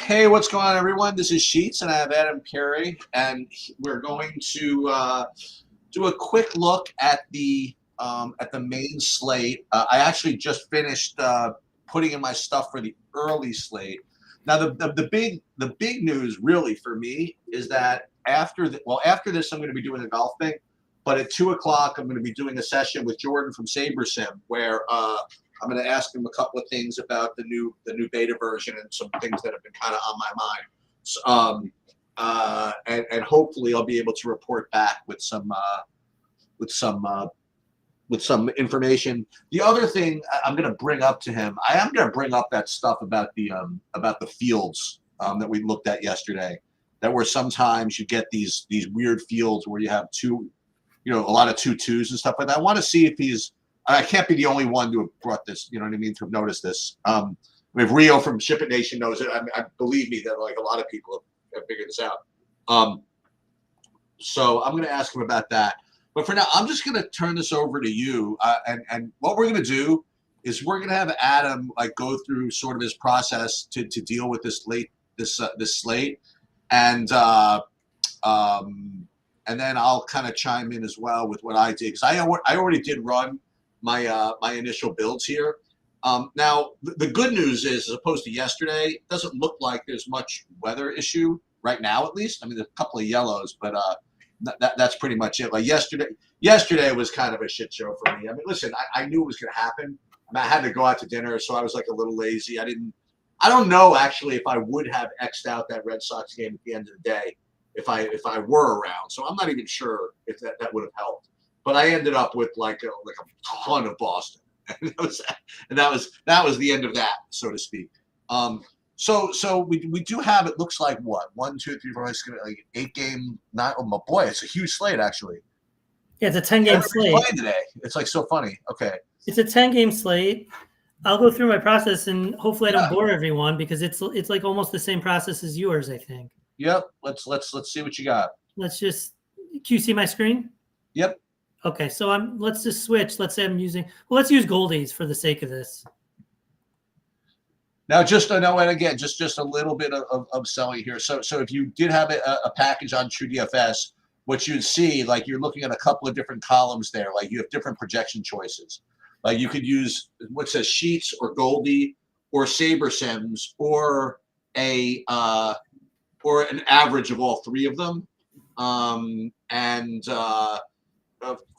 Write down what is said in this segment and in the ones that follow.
Hey, what's going on, everyone? This is Sheets, and I have Adam Perry, and we're going to do a quick look at the main slate. I actually just finished putting in my stuff for the early slate. Now, the big news really for me is that after this, I'm going to be doing a golf thing, but at 2 o'clock, I'm going to be doing a session with Jordan from SaberSim where I'm going to ask him a couple of things about the new beta version and some things that have been kind of on my mind. So, and hopefully I'll be able to report back with some information. The other thing I'm going to bring up to him, I am going to bring up that stuff about the fields that we looked at yesterday. That where sometimes you get these weird fields where you have a lot of 2-2s and stuff like that. I want to see if I can't be the only one to have brought this, you know what I mean, to have noticed this. If Rio from Ship It Nation knows it, I believe me that like a lot of people have figured this out. So I'm going to ask him about that. But for now, I'm just going to turn this over to you. And what we're going to do is we're going to have Adam like go through sort of his process to deal with this slate, and then I'll kind of chime in as well with what I did because I already did run my initial builds here. Now, the good news is, as opposed to yesterday, it doesn't look like there's much weather issue right now, at least. I mean, there's a couple of yellows, but that's pretty much it. Like yesterday was kind of a shit show for me. I mean, listen, I knew it was going to happen. I mean, I had to go out to dinner, so I was like a little lazy. I don't know actually if I would have X'd out that Red Sox game at the end of the day if I were around. So I'm not even sure if that would have helped. But I ended up with like a ton of Boston, and that was the end of that, so to speak. So we do have, it looks like what, 1, 2, 3, 4, 5, 6, like 8-game, not, oh my boy, it's a huge slate actually. Yeah, it's a 10-game slate today. It's like so funny. Okay, it's a 10-game slate. I'll go through my process and hopefully I don't bore everyone because it's like almost the same process as yours, I think. Yep. Let's see what you got. Let's just, can you see my screen? Yep. Okay, so let's just switch. Let's say let's use Goldies for the sake of this. Now, and again, just a little bit of selling here. So if you did have a package on TrueDFS, what you'd see, like you're looking at a couple of different columns there. Like you have different projection choices. Like you could use what says Sheets or Goldie or SaberSims or an average of all three of them.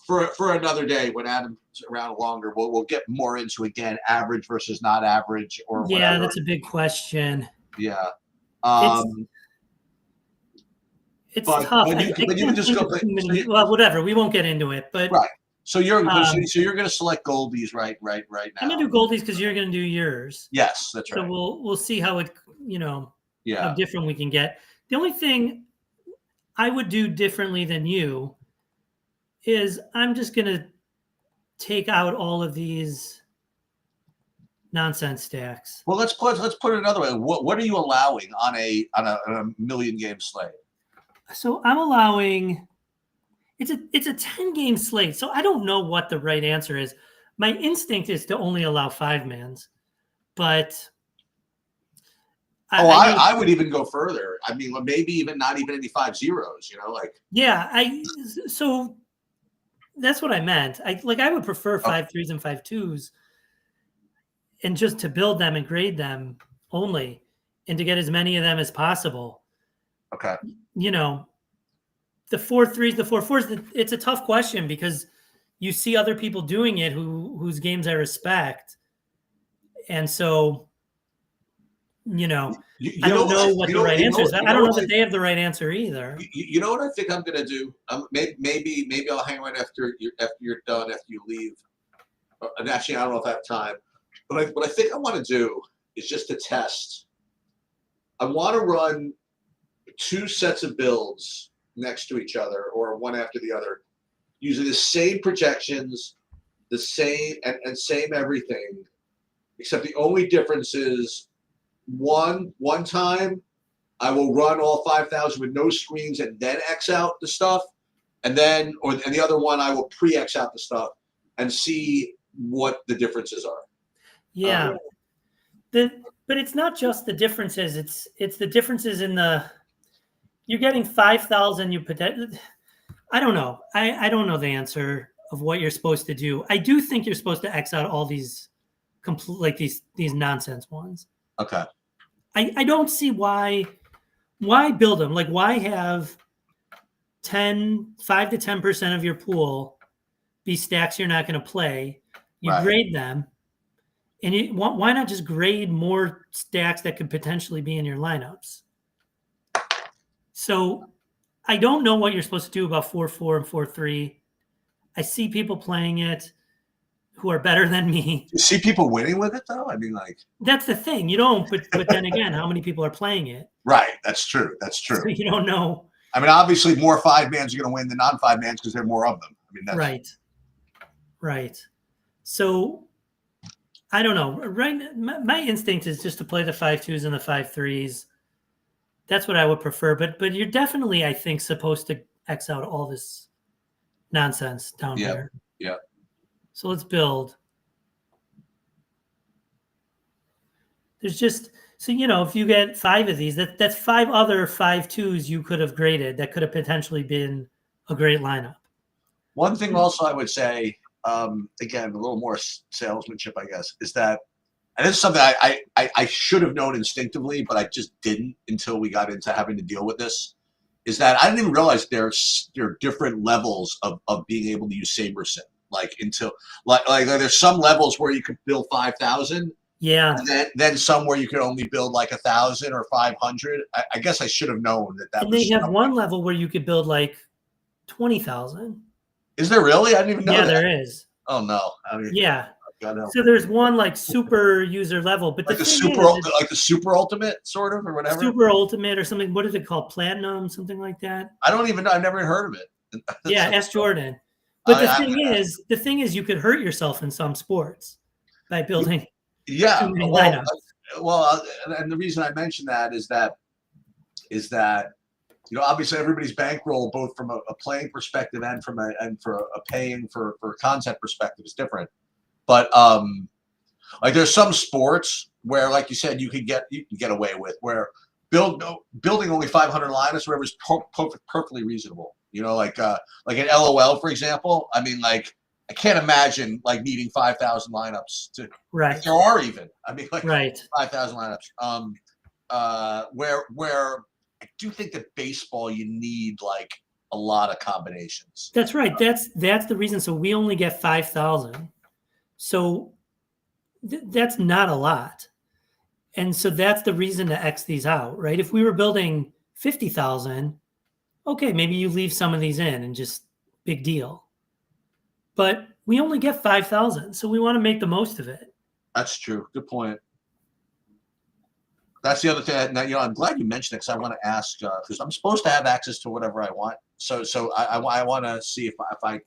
For another day when Adam's around longer, we'll get more into, again, average versus not average or whatever. Yeah, that's a big question. Yeah. It's tough. But you can just go play. Well, whatever. We won't get into it. But right. So you're going to select Goldies right now. I'm going to do Goldies because you're going to do yours. Yes, that's right. So we'll see how it, how different we can get. The only thing I would do differently than you is I'm just going to take out all of these nonsense stacks. Well, let's put it another way. What are you allowing on a million-game slate? So I'm allowing it's a 10-game slate. So I don't know what the right answer is. My instinct is to only allow 5-mans, but I would even go further. I mean, maybe even not even any 5-0s. So that's what I meant. I would prefer 5-3s and 5-2s, and just to build them and grade them only, and to get as many of them as possible. Okay. The 4-3s, the 4-4s. It's a tough question because you see other people doing it whose games I respect, and so I don't know what the right answer is. I don't know that they have the right answer either. You know what I think I'm going to do? Maybe I'll hang around after you're done, after you leave. And actually, I don't know if I have time. But what I think I want to do is just to test. I want to run 2 sets of builds next to each other, or one after the other, using the same projections, the same and same everything, except the only difference is one time I will run all 5,000 with no screens and then X out the stuff, and the other one I will pre-X out the stuff and see what the differences are. Yeah. But it's not just the differences. It's the differences in the. You're getting 5,000. I don't know. I don't know the answer of what you're supposed to do. I do think you're supposed to X out all these complete like these nonsense ones. Okay. I don't see why build them. Like why have 5 to 10% of your pool be stacks you're not going to play. You Right. grade them. And why not just grade more stacks that could potentially be in your lineups? So I don't know what you're supposed to do about 4-4 and 4-3. I see people playing it who are better than me. You see people winning with it, though? I mean, like... That's the thing. You don't, but then again, how many people are playing it? Right. That's true. That's true. So you don't know. I mean, obviously, more 5-mans are going to win than non-5-mans because there are more of them. I mean, that's... Right. So I don't know. Right, my instinct is just to play the 5-2s and the 5-3s. That's what I would prefer. But you're definitely, I think, supposed to X out all this nonsense down here. Yeah. So let's build. There's just if you get 5 of these, that's 5 other 5-2s you could have graded that could have potentially been a great lineup. One thing also I would say, again, a little more salesmanship, I guess, is that, and this is something I should have known instinctively, but I just didn't until we got into having to deal with this, is that I didn't even realize there are different levels of being able to use SaberSim. Like there's some levels where you could build 5,000. Yeah. And then some where you could only build like 1,000 or 500. I guess I should have known that. And they have one level where you could build like 20,000. Is there really? I didn't even know that. Yeah, there is. Oh no. Yeah. So there's one like super user level, but like the super ultimate sort of or whatever. Super ultimate or something. What is it called? Platinum, something like that. I don't even know. I've never heard of it. Yeah, ask Jordan. But the thing is, you could hurt yourself in some sports by building. Yeah. Too many lineups. And the reason I mention that is that obviously everybody's bankroll, both from a playing perspective and for a paying for content perspective, is different. But like there's some sports where, like you said, you can get away with where building only 500 lineups, whatever, is perfectly reasonable. Like an LOL, for example. I mean, like I can't imagine like needing 5,000 lineups to. Right. If there are even. I mean, like 5,000 lineups. Where I do think that baseball, you need like a lot of combinations. That's right. That's the reason. So we only get 5,000. So that's not a lot. And so that's the reason to X these out, right? If we were building 50,000, okay, maybe you leave some of these in and just big deal. But we only get 5,000, so we want to make the most of it. That's true. Good point. That's the other thing. Now, I'm glad you mentioned it because I want to ask because I'm supposed to have access to whatever I want. So I want to see if I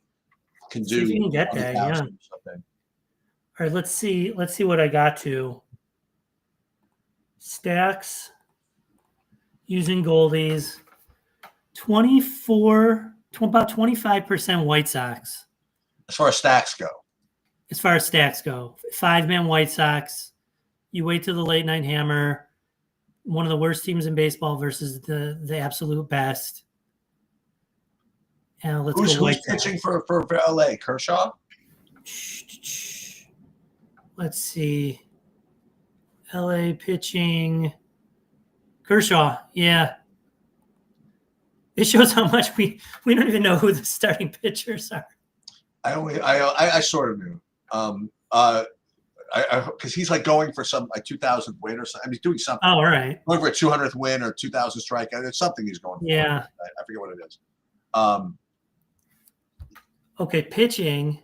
can do. See if you can get that, yeah. Something. All right, let's see what I got to. Stacks using goldies. about 25% White Sox. As far as stacks go. 5-man White Sox. You wait till the late night hammer. One of the worst teams in baseball versus the absolute best. And who's pitching for LA? Kershaw? Let's see. LA pitching. Kershaw, yeah. It shows how much we don't even know who the starting pitchers are. I sort of knew. Because he's like going for some 2,000th win or something. I mean, he's doing something. Oh, all right. Going for a 200th win or 2,000 strikeout. It's something he's going for. Yeah. I forget what it is. Okay, pitching.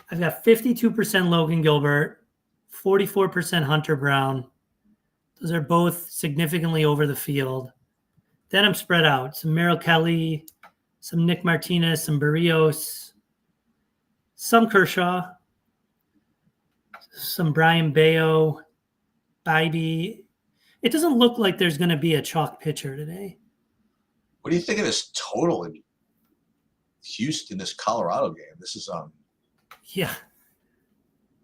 I've got 52% Logan Gilbert, 44% Hunter Brown. Those are both significantly over the field. Then I'm spread out. Some Merrill Kelly, some Nick Martinez, some Barrios, some Kershaw, some Brian Bayo, Bybee. It doesn't look like there's going to be a chalk pitcher today. What do you think of this total in Houston, this Colorado game? This is Yeah.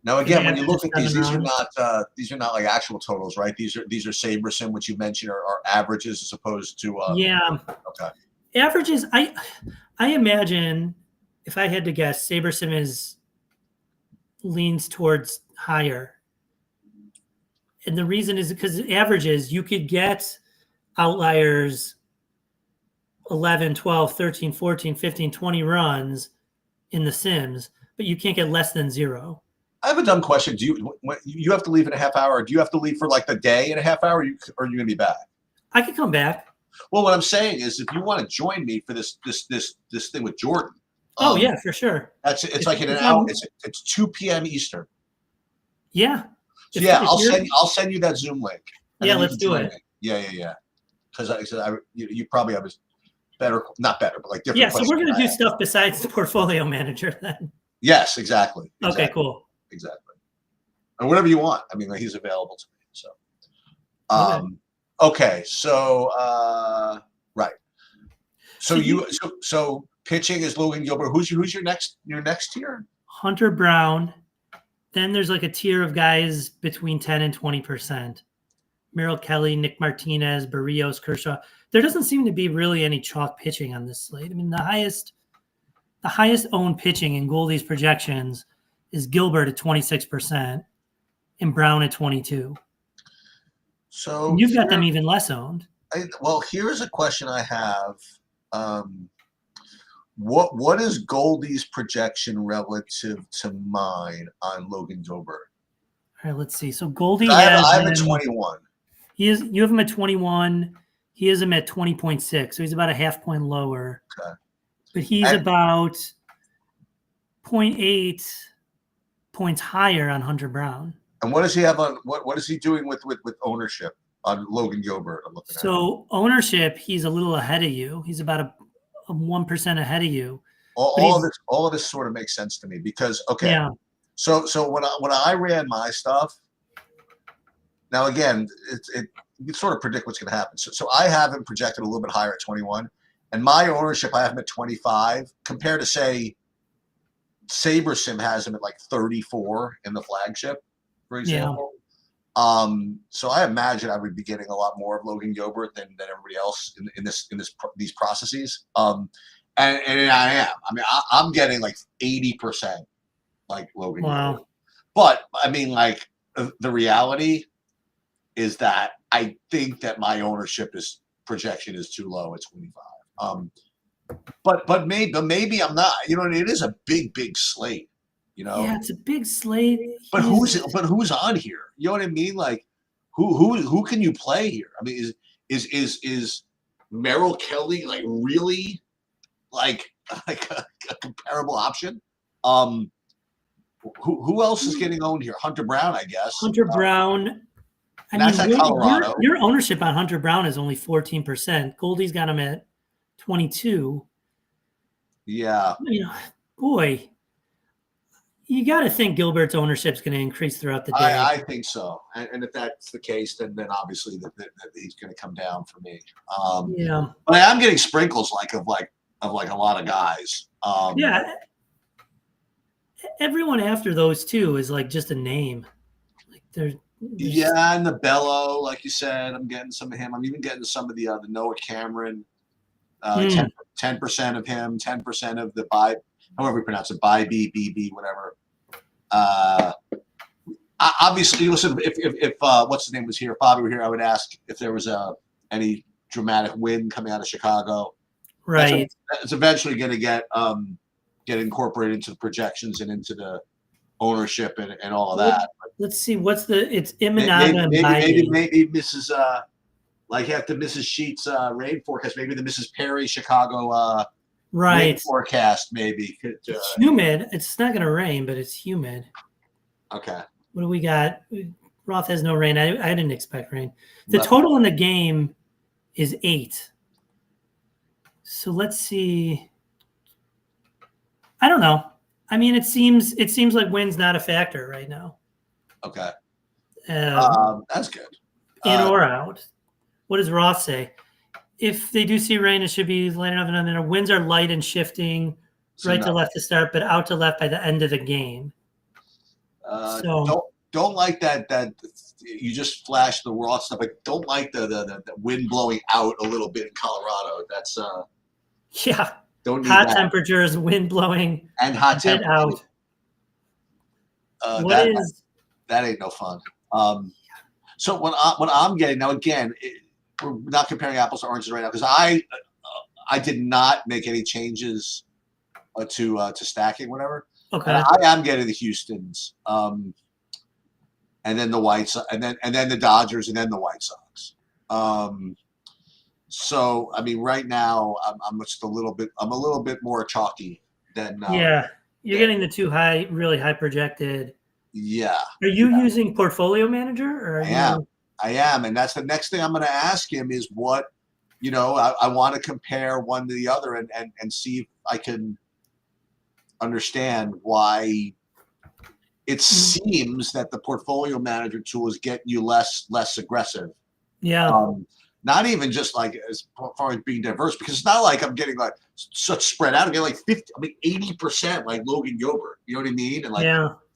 Now again, when you look averages at these, 7 runs. these are not like actual totals, right? These are Sabersim, which you mentioned are averages as opposed to Yeah, okay. averages. I imagine if I had to guess, SaberSim leans towards higher. And the reason is because averages, you could get outliers 11, 12, 13, 14, 15, 20 runs in the Sims, but you can't get less than 0. I have a dumb question. Do you have to leave in a half hour? Or do you have to leave for like the day in a half hour? Or are you going to be back? I could come back. Well, what I'm saying is, if you want to join me for this thing with Jordan, Oh yeah, for sure. It's like in an hour. It's 2 p.m. Eastern. Yeah. So I'll send you that Zoom link. Yeah, let's do it. Yeah. Because you probably have not better, but like different. Yeah, so we're going to do stuff besides the portfolio manager then. Yes, exactly. Okay, cool. Exactly. And whatever you want. I mean, like, he's available to me. So, okay. So, right. So pitching is Logan Gilbert. Who's your next tier? Hunter Brown. Then there's like a tier of guys between 10 and 20%. Merrill Kelly, Nick Martinez, Barrios, Kershaw. There doesn't seem to be really any chalk pitching on this slate. I mean, the highest owned pitching in Goldie's projections is Gilbert at 26% and Brown at 22%. So and you've got them even less owned. Well, here's a question I have. What is Goldie's projection relative to mine on Logan Gilbert? All right, let's see. So Goldie I have a 21. You have him at 21. He has him at 20.6. So he's about a half point lower. Okay. But he's about 0.8 points higher on Hunter Brown. And what does he have on what is he doing with ownership on Logan Gilbert? I'm looking at ownership, he's a little ahead of you. He's about a 1% ahead of you. All of this sort of makes sense to me because Yeah. So when I ran my stuff, now again, you can sort of predict what's going to happen. So I have him projected a little bit higher at 21, and my ownership I have him at 25 compared to say SaberSim has him at like 34 in the flagship, for example. Yeah. So I imagine I would be getting a lot more of Logan Gilbert than everybody else in these processes. And I am. I mean, I'm getting like 80% like Logan Gilbert. But I mean, like the reality is that I think that my ownership projection is too low at 25. But maybe I'm not. You know, it is a big slate. You know. Yeah, it's a big slate. But who's on here? You know what I mean? Like, who can you play here? I mean, is Merrill Kelly like really like a comparable option? Who else is getting owned here? Hunter Brown, I guess. Hunter Brown. I mean, at Colorado. Your ownership on Hunter Brown is only 14%. Goldie's got him at 22. Yeah. You know, boy, you got to think Gilbert's ownership is going to increase throughout the day. I think so. And if that's the case, then obviously that he's going to come down for me. Yeah. But I'm getting sprinkles of a lot of guys. Yeah. Everyone after those two is like just a name. Like there's and the Bello, like you said, I'm getting some of him. I'm even getting some of the Noah Cameron. 10% of him, 10% of the however you pronounce it, BB, whatever. Obviously, listen. If what's his name was here, if Bobby were here, I would ask if there was any dramatic win coming out of Chicago. Right. It's eventually going to get incorporated into the projections and into the ownership and all of that. Let's see. It's Imanaga and maybe Mrs. Like after Mrs. Sheets' rain forecast, maybe the Mrs. Perry Chicago rain forecast, maybe. It's humid. It's not going to rain, but it's humid. Okay. What do we got? Roth has no rain. I didn't expect rain. The total in the game is 8. So let's see. I don't know. I mean, it seems like wind's not a factor right now. Okay. That's good. In or out. What does Roth say? If they do see rain, it should be light enough. And then winds are light and shifting, right to left to start, but out to left by the end of the game. So Don't like that you just flashed the raw stuff. I don't like the wind blowing out a little bit in Colorado. That's yeah, don't need hot that. temperatures, wind blowing, And hot bit temperatures. out. What is? That ain't no fun. So what I'm getting now, again, we're not comparing apples to oranges right now because I did not make any changes to stacking, whatever. Okay. And I am getting the Houstons, and then the White Sox, and then the Dodgers, and then the White Sox. So I mean, right now I'm just a little bit more chalky than Yeah, you're getting the two really high projected. Yeah. Are you using Portfolio Manager, or I am, and that's the next thing I'm going to ask him is what, I want to compare one to the other and see if I can understand why it seems that the Portfolio Manager tool is getting you less aggressive. Yeah. Not even just like as far as being diverse, because it's not like I'm getting like such spread out. I'm getting like 80% like Logan Gilbert. You know what I mean? And like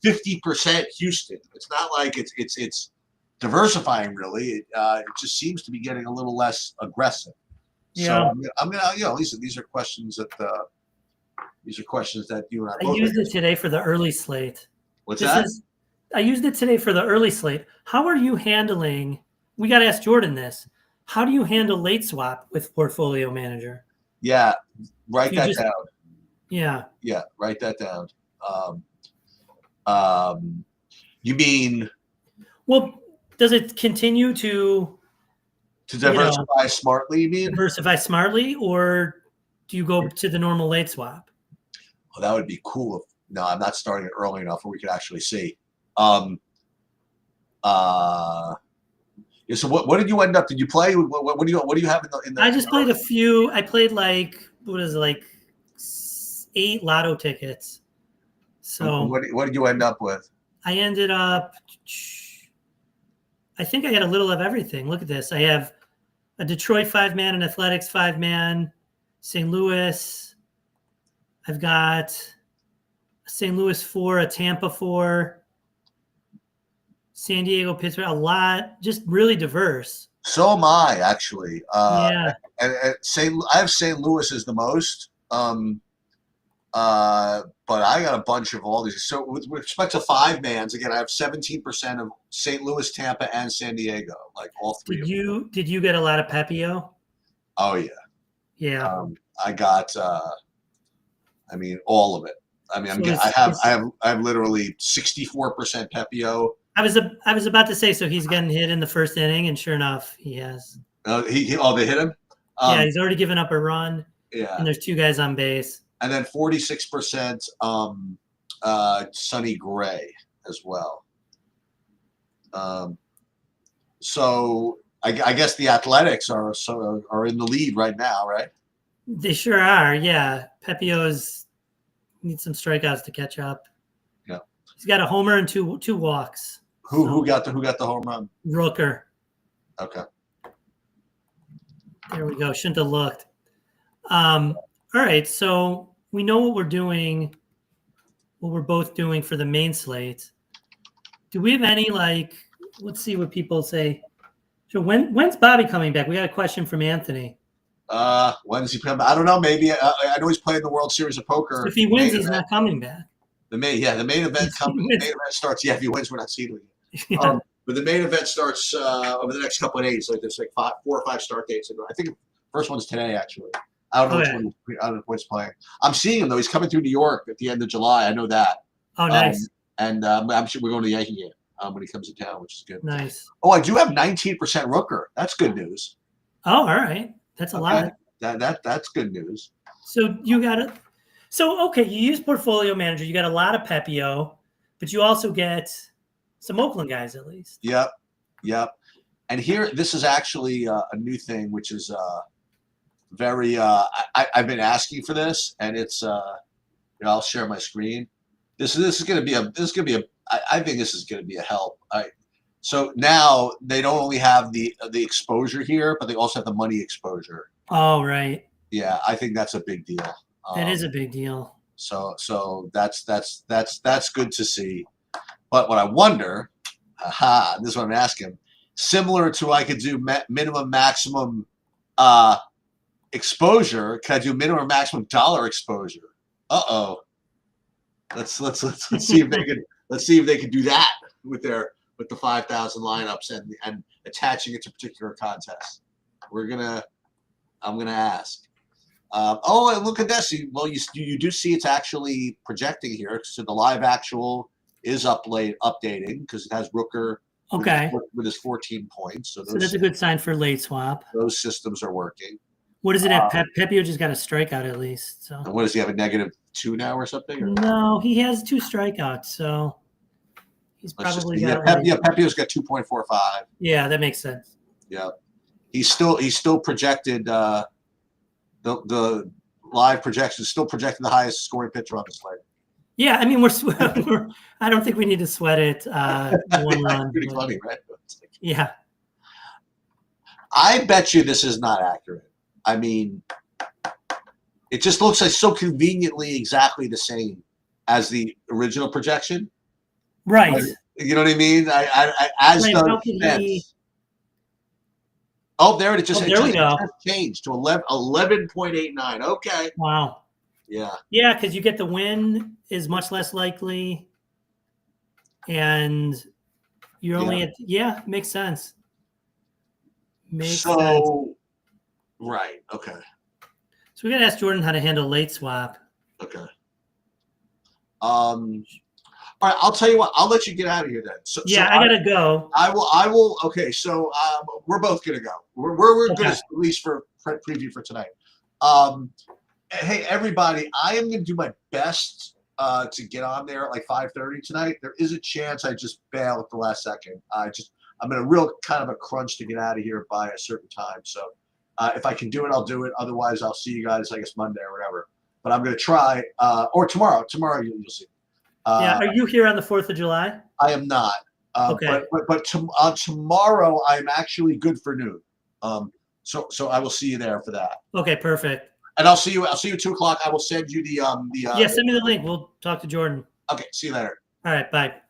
50% Houston. It's not like it's diversifying really. It just seems to be getting a little less aggressive. Yeah. So I'm gonna listen. These are questions that you and I both. I used it today for the early slate. What's that? I used it today for the early slate. How are you handling? We got to ask Jordan this. How do you handle late swap with Portfolio Manager? Yeah, write that down. Yeah. Yeah, write that down. You mean? Well, does it continue to diversify smartly? You mean diversify smartly, or do you go to the normal late swap? Well, that would be cool. No, I'm not starting it early enough where we could actually see. Yeah, so what did you end up? Did you play? What do you have in the? I just played a few. I played like 8 lotto tickets. So what did you end up with? I ended up. I think I had a little of everything. Look at this. I have a Detroit 5-man, an Athletics 5-man, St. Louis. I've got a St. Louis 4, a Tampa 4. San Diego, Pittsburgh, a lot, just really diverse. So am I, actually. Yeah. And I have St. Louis as the most, but I got a bunch of all these. So with respect to 5-mans, again, I have 17% of St. Louis, Tampa, and San Diego, like all three. Did you get a lot of Pepio? Oh yeah. Yeah. I got. I mean, all of it. I mean, I have literally 64% Pepio. I was about to say, so he's getting hit in the first inning, and sure enough, he has. They hit him. Yeah, he's already given up a run. Yeah, and there's 2 guys on base. And then 46% Sonny Gray as well. So I guess the Athletics are in the lead right now, right? They sure are. Yeah, Pepio needs some strikeouts to catch up. Yeah, he's got a homer and two walks. Who got the home run? Rooker. Okay. There we go. Shouldn't have looked. All right, so we know what we're doing, what we're both doing for the main slate. Do we have any let's see what people say. So when's Bobby coming back? We got a question from Anthony. When's he coming back? I don't know. Maybe I know he's playing the World Series of Poker. So if he wins, he's not coming back. The main event starts. Yeah, if he wins, we're not seeing him. Yeah. But the main event starts over the next couple of days. Like there's 4 or 5 start dates. I think the first one's today, actually. I don't know which he's playing. I'm seeing him though. He's coming through New York at the end of July. I know that. Oh, nice. And I'm sure we're going to Yankee game when he comes to town, which is good. Nice. Oh, I do have 19% Rooker. That's good news. Oh, all right. That's a lot. That's good news. So you got it. So okay, you use Portfolio Manager. You got a lot of Pepio, but you also get some Oakland guys at least. Yep. And here, this is actually a new thing, which is very. I've been asking for this, and it's. I'll share my screen. This is going to be a. I think this is going to be a help. So now they don't only have the exposure here, but they also have the money exposure. Oh, right. Yeah, I think that's a big deal. That is a big deal. So that's good to see. But what I wonder, this is what I'm asking. Similar to I could do minimum maximum exposure. Can I do minimum maximum dollar exposure? Let's see if they can do that with the 5,000 lineups and attaching it to particular contests. I'm gonna ask. And look at this. Well, you do see it's actually projecting here. So the live actual is updating because it has Rooker with his 14 points. So that's a good sign for late swap. Those systems are working. What is it at? Pepio just got a strikeout at least. So. And what does he have, a -2 now or something? Or? No, he has 2 strikeouts. So he's probably Pepio's got 2.45. Yeah, that makes sense. Yeah, he's still projected. The live projection is still projecting the highest scoring pitcher on the slate. Yeah, I mean I don't think we need to sweat it. One run. Pretty funny, right? Yeah. I bet you this is not accurate. I mean, it just looks like so conveniently exactly the same as the original projection. Right. Like, you know what I mean? Oh, there it just changed to 11.89. Okay. Wow. Yeah. Yeah, because you get the win is much less likely, and you're only at makes sense. Makes sense. Right. Okay. So we got to ask Jordan how to handle late swap. Okay. All right. I'll tell you what. I'll let you get out of here then. I gotta go. I will. Okay. So we're both gonna go. We're good at least for preview for tonight. Hey everybody, I am gonna do my best to get on there at like 5:30 tonight. There is a chance I just bail at the last second. I'm in a real kind of a crunch to get out of here by a certain time. So if I can do it, I'll do it. Otherwise, I'll see you guys, I guess, Monday or whatever. But I'm going to try, or tomorrow. Tomorrow you'll see. Are you here on the 4th of July? I am not. Okay. But tomorrow I'm actually good for noon. So I will see you there for that. Okay, perfect. And I'll see you at 2:00. I will send you the send me the link. We'll talk to Jordan. Okay, see you later. All right, bye.